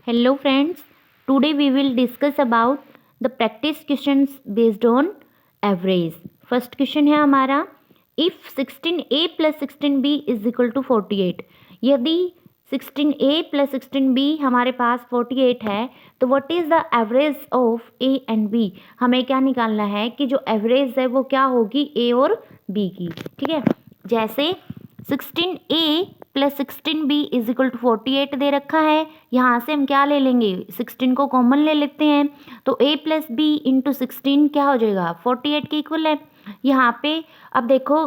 Hello friends, today we will discuss about the practice questions based on average. First question है हमारा, if 16a plus 16b is equal to 48, यदि 16a plus 16b हमारे पास 48 है तो what is the average of a and b, हमें क्या निकालना है कि जो एवरेज है वो क्या होगी a और b की। ठीक है, जैसे 16a plus 16b is equal to 48 दे रखा है, यहाँ से हम क्या ले लेंगे, 16 को कॉमन ले लेते हैं तो a प्लस बी इंटू 16 क्या हो जाएगा 48 के इक्वल है। यहाँ पे अब देखो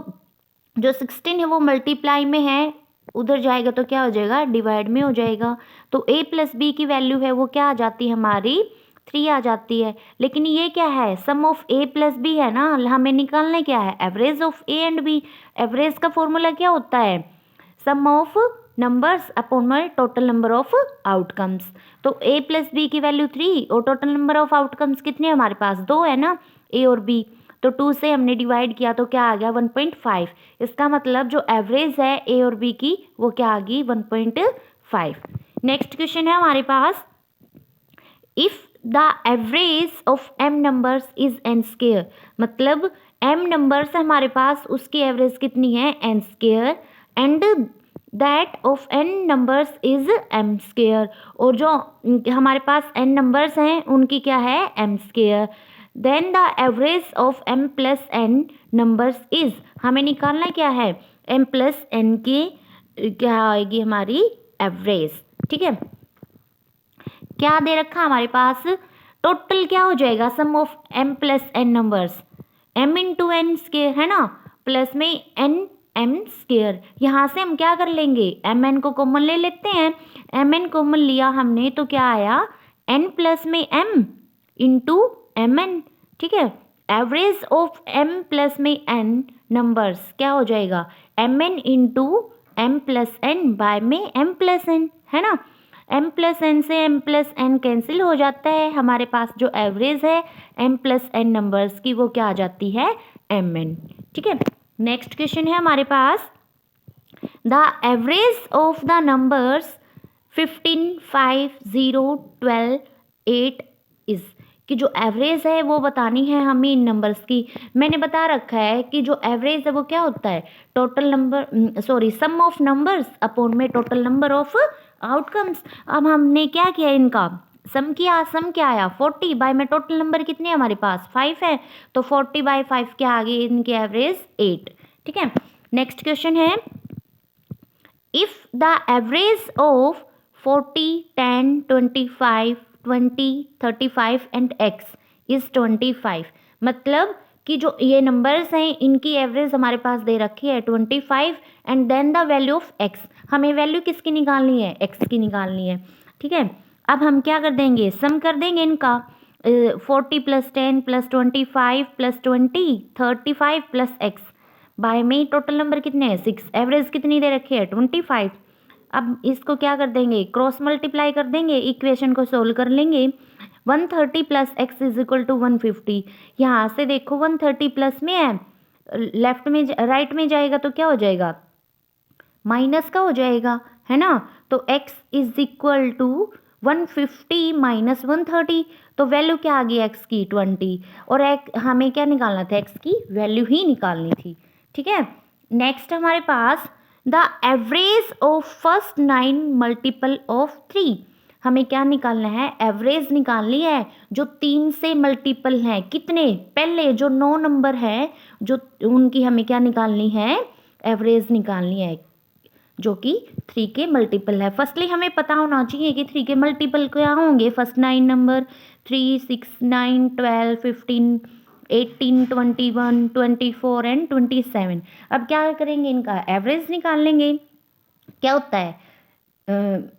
जो 16 है वो मल्टीप्लाई में है, उधर जाएगा तो क्या हो जाएगा डिवाइड में हो जाएगा, तो a प्लस बी की वैल्यू है वो क्या आ जाती है हमारी 3 आ जाती है। लेकिन ये क्या है sum of a plus B है ना, हमें निकालना क्या है average of a and b। Average का फॉर्मूला क्या होता है sum of numbers upon my total number of outcomes. तो a प्लस बी की वैल्यू 3 और टोटल नंबर ऑफ आउटकम्स कितने हमारे पास 2 है ना, a और b, तो 2 से हमने डिवाइड किया तो क्या आ गया 1.5। इसका मतलब जो एवरेज है a और b की वो क्या आ गई 1.5। नेक्स्ट क्वेश्चन है हमारे पास, if the average of m numbers is n square, मतलब m नंबर्स है हमारे पास उसकी एवरेज कितनी है n square and that of n numbers is m square, और जो हमारे पास n नंबर्स हैं उनकी क्या है m square, then the average of m plus n numbers is, हमें निकालना क्या है m प्लस n की क्या आएगी हमारी एवरेज। ठीक है, क्या दे रखा हमारे पास टोटल क्या हो जाएगा sum of m plus n numbers m into N square है ना, प्लस में n m स्क्वायर, यहाँ से हम क्या कर लेंगे m n को कॉमन ले लेते हैं, m n कॉमन लिया हमने तो क्या आया n प्लस में m इंटू m n। ठीक है, एवरेज ऑफ m प्लस में n नंबर्स क्या हो जाएगा m n into m plus n by में m प्लस n है ना, m प्लस एन से m प्लस n कैंसिल हो जाता है, हमारे पास जो एवरेज है m प्लस n नंबर्स की वो क्या आ जाती है mn। ठीक है, नेक्स्ट क्वेश्चन है हमारे पास, the average of the numbers 15 5 0 12 8 is, कि जो एवरेज है वो बतानी है हमें इन नंबर्स की। मैंने बता रखा है कि जो एवरेज है वो क्या होता है total number sorry sum of numbers upon में टोटल नंबर ऑफ आउटकम्स। अब हमने क्या किया इनका सम किया, सम क्या आया 40 बाय में टोटल नंबर कितने हमारे पास 5 है तो 40 बाय 5 क्या आ गई इनकी एवरेज 8। ठीक है, नेक्स्ट क्वेश्चन है, if the average of 40 10 25 20 35 and x is 25, मतलब कि जो ये नंबर्स हैं इनकी एवरेज हमारे पास दे रखी है 25 and then the value of x, हमें वैल्यू किसकी निकालनी है x की निकालनी है। ठीक है, अब हम क्या कर देंगे सम कर देंगे इनका 40 plus 10 plus 25 plus 20 35 plus x by में टोटल नंबर कितने हैं 6, एवरेज कितनी दे रखी है 25। अब इसको क्या कर देंगे क्रॉस मल्टीप्लाई कर देंगे, इक्वेशन को सोल्व कर लेंगे 130 plus x is equal to 150, यहाँ से देखो 130 प्लस में है लेफ्ट में राइट में जाएगा तो क्या हो जाएगा माइनस का हो जाएगा है ना, तो x is equal to 150 minus 130, तो वैल्यू क्या आ गई x की 20, और हमें क्या निकालना था x की वैल्यू ही निकालनी थी। ठीक है, नेक्स्ट हमारे पास the average of first 9 multiple of 3, हमें क्या निकालना है एवरेज निकालनी है जो 3 से मल्टीपल हैं, कितने पहले जो 9 नंबर है जो उनकी हमें क्या निकालनी है एवरेज निकालनी है जो कि 3 के मल्टीपल है। फर्स्टली हमें पता होना चाहिए कि 3 के मल्टीपल क्या होंगे, फर्स्ट 9 नंबर 3 6 9 12 15 18 21 24 एंड 27। अब क्या करेंगे इनका एवरेज निकाल लेंगे, क्या होता है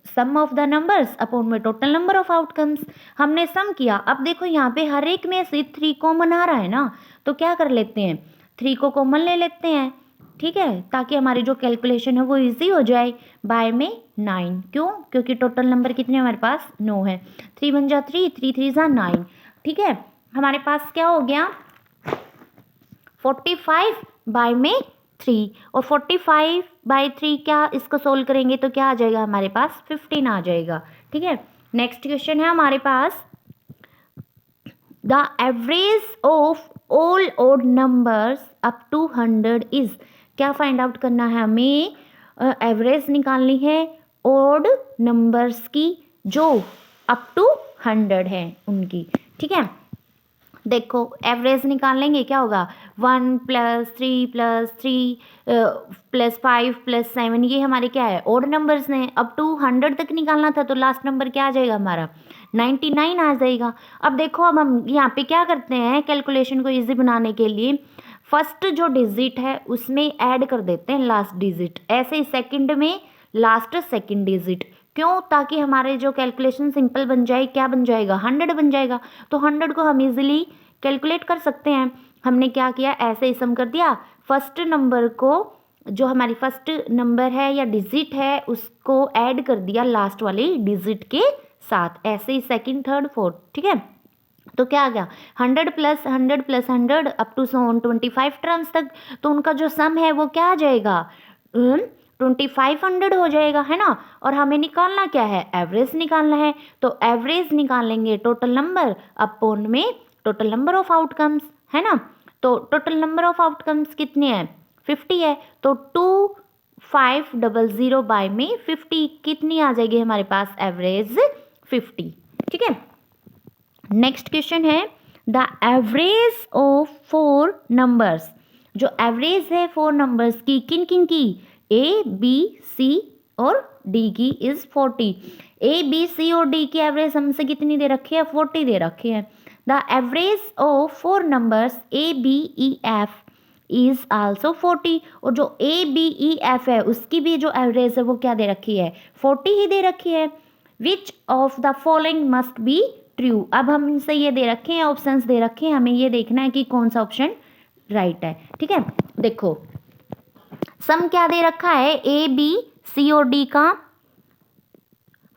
sum of the numbers upon में टोटल नंबर ऑफ आउटकम्स। हमने सम किया, अब देखो यहाँ पे हर एक में से 3 कॉमन आ रहा है ना, तो क्या कर लेते हैं 3 को कॉमन ले लेते हैं। ठीक है, ताकि हमारी जो कैलकुलेशन है वो इजी हो जाए, बाय में 9, क्यों क्योंकि टोटल नंबर कितने हमारे पास 9 है, 3 1 जा 3 3 3 जा 9। ठीक है, हमारे पास क्या हो गया 45 बाय में 3, और 45 बाय 3 क्या इसको सोल्व करेंगे तो क्या आ जाएगा हमारे पास 15 आ जाएगा। ठीक है, नेक्स्ट क्वेश्चन है हमारे पास, the average of all odd numbers up to 100 is, क्या फाइंड आउट करना है हमें, एवरेज निकालनी है ओड नंबर्स की जो अप टू 100 है उनकी, ठीक है। देखो एवरेज निकाल लेंगे, क्या होगा 1 + 3 + 3 + 5 + 7, ये हमारे क्या है ओड नंबर्स ने, अप टू 100 तक निकालना था, तो लास्ट नंबर क्या आ जाएगा हमारा 99 आ जाएगा। अब देखो अब हम यहाँ पे क्या करते हैं, कैलकुलेशन को इजी बनाने के लिए फर्स्ट जो डिजिट है उसमें ऐड कर देते हैं लास्ट डिजिट, ऐसे ही सेकंड में लास्ट सेकंड डिजिट, क्यों, ताकि हमारे जो कैलकुलेशन सिंपल बन जाए, क्या बन जाएगा 100 बन जाएगा, तो 100 को हम इजीली कैलकुलेट कर सकते हैं। हमने क्या किया, ऐसे ही सम कर दिया, फर्स्ट नंबर को जो हमारी फर्स्ट नंबर है या डिजिट है उसको ऐड कर दिया लास्ट वाले डिजिट के साथ, ऐसे ही सेकंड थर्ड फोर्थ, ठीक है। तो क्या आ गया 100 + 100 + 100 अप टू 25 टर्म्स तक, तो उनका जो सम है वो क्या आ जाएगा 2500 हो जाएगा, है ना। और हमें निकालना क्या है, एवरेज निकालना है, तो एवरेज निकालेंगे टोटल नंबर अपॉन में टोटल नंबर ऑफ आउटकम्स, है ना। तो टोटल नंबर ऑफ आउटकम्स कितने हैं 50 है, तो 2500 बाय में 50 कितनी आ जाएगी हमारे पास एवरेज 50, ठीक है। नेक्स्ट क्वेश्चन है, द एवरेज ऑफ 4 नंबर्स, जो एवरेज है 4 नंबर्स की, किन किन की, A B C और D की इज 40। A B C और D की एवरेज हमसे कितनी दे रखी है 40 दे रखी है। The average of 4 numbers A B E F is also 40, और जो A B E F है उसकी भी जो एवरेज है वो क्या दे रखी है 40 ही दे रखी है। Which of the following must be true, अब हमसे ये दे रखे हैं ऑप्शंस दे रखे हैं, हमें ये देखना है कि कौन सा ऑप्शन राइट है, ठीक है। देखो सम क्या दे रखा है A B C और D का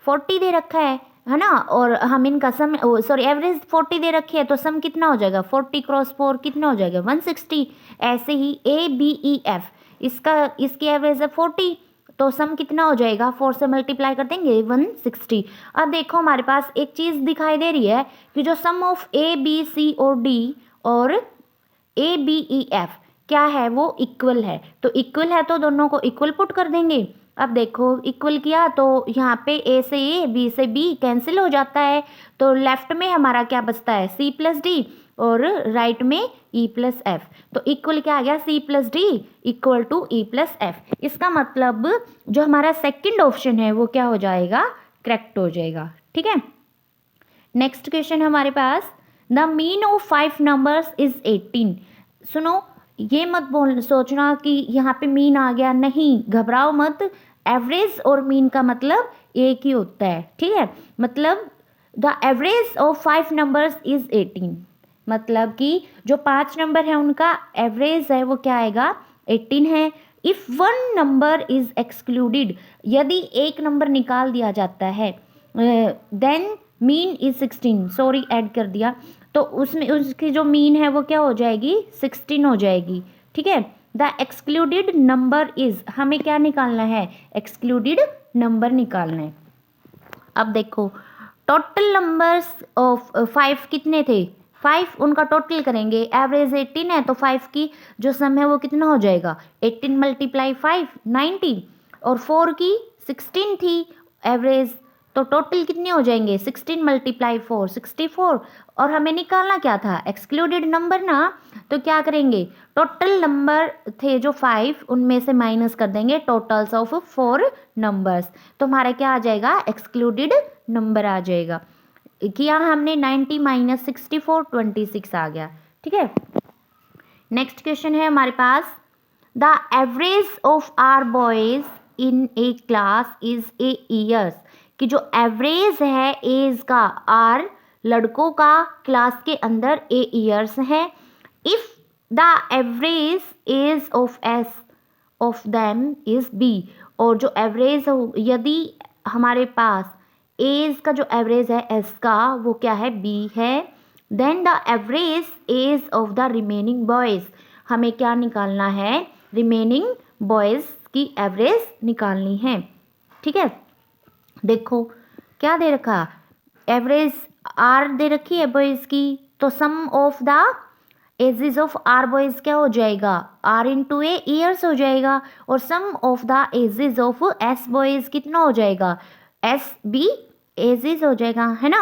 40 दे रखा है ना, और हम इनका सम सॉरी एवरेज 40 दे रखी है, तो सम कितना हो जाएगा 40 × 4 कितना हो जाएगा 160। ऐसे ही A B E F इसकी एवरेज है 40, तो सम कितना हो जाएगा 4 से मल्टीप्लाई कर देंगे 160। अब देखो हमारे पास एक चीज़ दिखाई दे रही है कि जो सम ऑफ A B C और D और A B E F क्या है वो इक्वल है, तो इक्वल है तो दोनों को इक्वल पुट कर देंगे। अब देखो इक्वल किया तो यहाँ पे A से A B से B कैंसिल हो जाता है, तो लेफ्ट में हमारा क्या बचता है C + D और राइट में E + F, तो इक्वल क्या आ गया C + D = E + F। इसका मतलब जो हमारा सेकंड ऑप्शन है वो क्या हो जाएगा करेक्ट हो जाएगा, ठीक है। नेक्स्ट क्वेश्चन हमारे पास, the mean of 5 numbers is 18। सुनो ये मत बोल सोचना कि यहाँ पे मीन आ गया, नहीं घबराओ मत, एवरेज और मीन का मतलब एक ही होता है, ठीक है। मतलब the average of 5 numbers is 18, मतलब कि जो 5 नंबर है उनका एवरेज है वो क्या आएगा 18 है। इफ 1 नंबर इज एक्सक्लूडेड, यदि एक नंबर निकाल दिया जाता है, then mean is 16, sorry add कर दिया, तो उसमें उसकी जो मीन है वो क्या हो जाएगी 16 हो जाएगी, ठीक है। द एक्सक्लूडेड नंबर इज, हमें क्या निकालना है एक्सक्लूडेड नंबर निकालना है। अब देखो टोटल नंबर्स ऑफ 5 कितने थे 5, उनका टोटल करेंगे, एवरेज 18 है तो 5 की जो सम है वो कितना हो जाएगा 18 × 5 90, और 4 की 16 थी एवरेज, तो टोटल कितने हो जाएंगे 16 × 4 64, और हमें निकालना क्या था एक्सक्लूडेड नंबर ना, तो क्या करेंगे टोटल नंबर थे जो 5 उनमें से माइनस कर देंगे टोटल्स ऑफ 4 नंबर्स, तो हमारा क्या आ जाएगा एक्सक्लूडेड नंबर आ जाएगा। किया हमने 90 - 64 26 आ गया, ठीक है। नेक्स्ट क्वेश्चन है हमारे पास, the average of R boys in a class is A years, कि जो एवरेज है एज का आर लड़कों का क्लास के अंदर ए ईयर्स है। If the average age of s of them is b, और जो एवरेज यदि हमारे पास एज का जो एवरेज है एस का वो क्या है बी है, then the average age of the remaining boys, हमें क्या निकालना है रिमेनिंग बॉयज की एवरेज निकालनी है, ठीक है। देखो क्या दे रखा एवरेज आर दे रखी है बॉयज़ की, तो sum of the ages of R boys क्या हो जाएगा, आर इंटू ए ईयर्स हो जाएगा, और sum of the ages of S boys कितना हो जाएगा, एस बी एजेस हो जाएगा, है ना।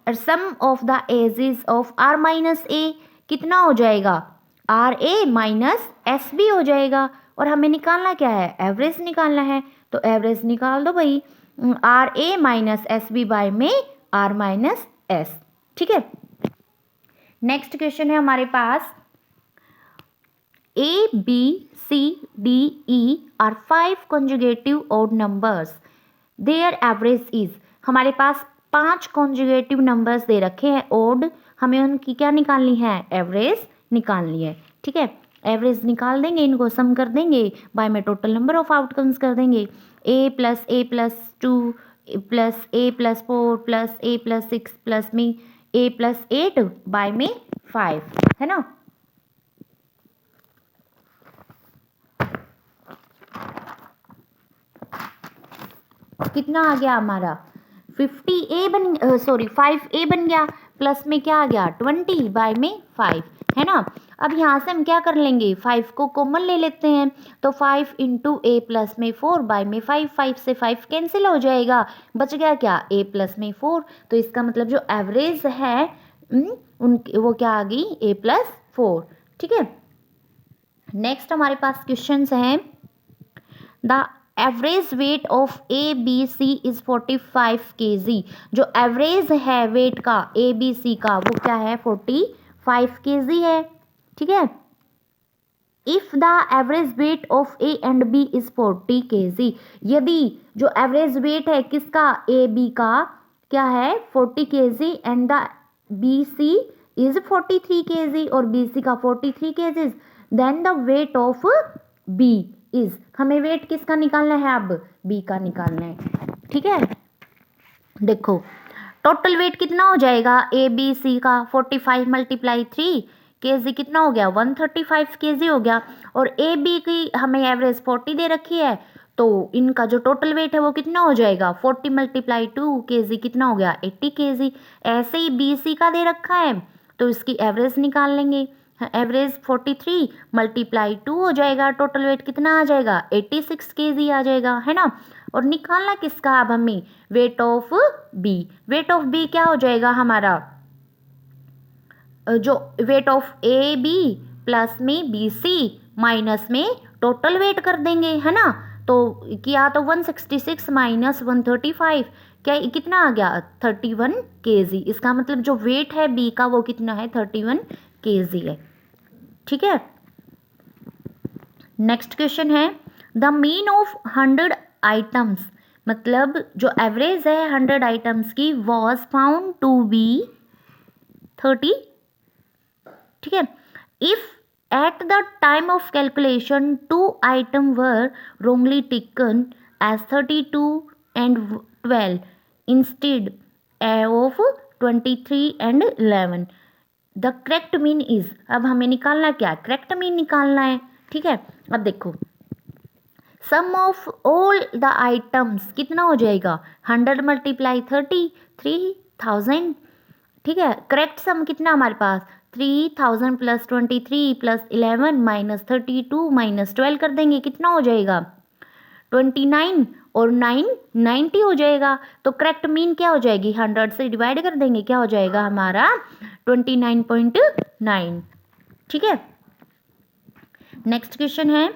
और sum of the ages of R minus A कितना हो जाएगा, R A minus S B हो जाएगा। और हमें निकालना क्या है, एवरेज निकालना है, तो एवरेज निकाल दो भाई, R A minus S B by में आर माइनस एस। ठीक है, नेक्स्ट क्वेश्चन है हमारे पास, A B C D E are 5 conjugative odd numbers, their average is. हमारे पास 5 कॉन्जुगेटिव नंबर्स दे रखे हैं ओड, हमें उनकी क्या निकालनी है, एवरेज निकालनी है। ठीक है, एवरेज निकाल देंगे, इनको सम कर देंगे, बाय में टोटल नंबर ऑफ आउटकम्स कर देंगे, ए प्लस 2 प्लस ए प्लस 4 प्लस ए प्लस 6 प्लस में ए प्लस 8 बाय में 5, है ना। कितना आ गया हमारा 50A बन 5A बन गया, प्लस में क्या आ गया 20 बाय में 5, है ना। अब यहाँ से हम क्या कर लेंगे, 5 को कॉमन ले लेते हैं, तो 5 इंटू ए प्लस में 4 बाय में 5, 5 से 5 कैंसिल हो जाएगा, बच गया क्या ए प्लस में 4। तो इसका मतलब जो एवरेज है वो क्या आ गई, ए प्लस 4। ठीक है, नेक्स्ट हमारे पास क्वेश्चन है, the average weight of A B C is 45 kg। जो एवरेज है वेट का ए बी सी का वो क्या है, 45 kg है। ठीक है, if the average weight of A and B is 40 kg, यदि जो एवरेज वेट है किसका, ए बी का क्या है 40 kg and the B C is 43 kg और बी सी का 43 kg, then the weight of B is, हमें वेट किसका निकालना है, अब बी का निकालना है। ठीक है, देखो टोटल वेट कितना हो जाएगा ए बी सी का, 45 मल्टीप्लाई 3 kg कितना हो गया, 135 kg हो गया, और ए बी की हमें एवरेज 40 दे रखी है, तो इनका जो टोटल वेट है वो कितना हो जाएगा, 40 मल्टीप्लाई 2 kg कितना हो गया 80 kg। ऐसे ही बी सी का दे रखा है, तो इसकी एवरेज निकाल लेंगे, एवरेज 43 मल्टीप्लाई 2 हो जाएगा, टोटल वेट कितना आ जाएगा 86 kg आ जाएगा, है ना। और निकालना किसका अब हमें, weight of B. Weight of B क्या हो जाएगा हमारा, जो weight of A B plus में बी सी माइनस में टोटल वेट कर देंगे, है ना। तो किया तो 166 माइनस 135 क्या कितना आ गया 31 kg। इसका मतलब जो वेट है बी का वो कितना है 31 kg है। ठीक है, नेक्स्ट क्वेश्चन है, द मीन ऑफ 100 आइटम्स, मतलब जो एवरेज है 100 आइटम्स की वॉज फाउंड टू बी 30। ठीक है, if at the time of calculation 2 item were wrongly taken as 32 and 12 instead of 23 and 11, the correct mean is. अब हमें निकालना क्या, करेक्ट मीन निकालना है। ठीक है, अब देखो सम ऑफ ऑल द आइटम्स कितना हो जाएगा, 100 मल्टीप्लाई 30 3000। ठीक है, करेक्ट सम कितना हमारे पास 3000 प्लस 23 प्लस 11 माइनस 32 माइनस 12 कर देंगे, कितना हो जाएगा 29 और 9 90 हो जाएगा। तो करेक्ट मीन क्या हो जाएगी, 100 से डिवाइड कर देंगे, क्या हो जाएगा हमारा 29.9। ठीक है, नेक्स्ट क्वेश्चन है,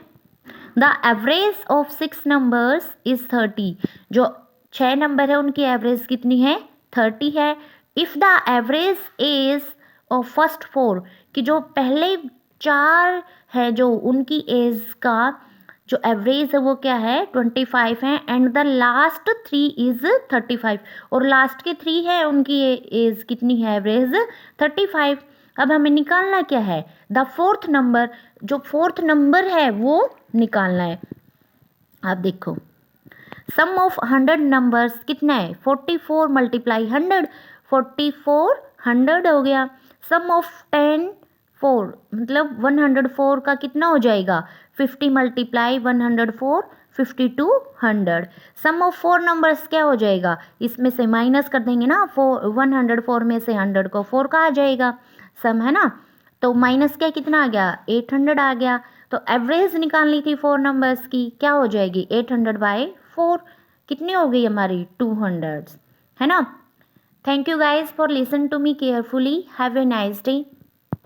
the average of 6 numbers is 30। जो 6 नंबर है उनकी एवरेज कितनी है 30 है। If the average age of first 4, कि जो पहले 4 है जो उनकी एज का जो एवरेज है वो क्या है 25 है, एंड द लास्ट 3 इज 35, और लास्ट के 3 है उनकी एज कितनी है एवरेज 35। अब हमें निकालना क्या है, द फोर्थ नंबर, जो फोर्थ नंबर है वो निकालना है। आप देखो सम ऑफ 100 नंबर्स कितना है 44 मल्टीप्लाई 100 44 100 हो गया। सम ऑफ 10 4 मतलब 104 का कितना हो जाएगा 50 मल्टीप्लाई 104 5200। सम ऑफ 4 नंबर्स क्या हो जाएगा, इसमें से माइनस कर देंगे ना, 104 में से 100 को 4 का आ जाएगा सम, है ना। तो माइनस क्या कितना आ गया 800 आ गया। तो एवरेज निकालनी थी 4 नंबर्स की, क्या हो जाएगी 800/4, कितनी हो गई हमारी 200, है ना। Thank you guys for listen to me carefully, have a nice day.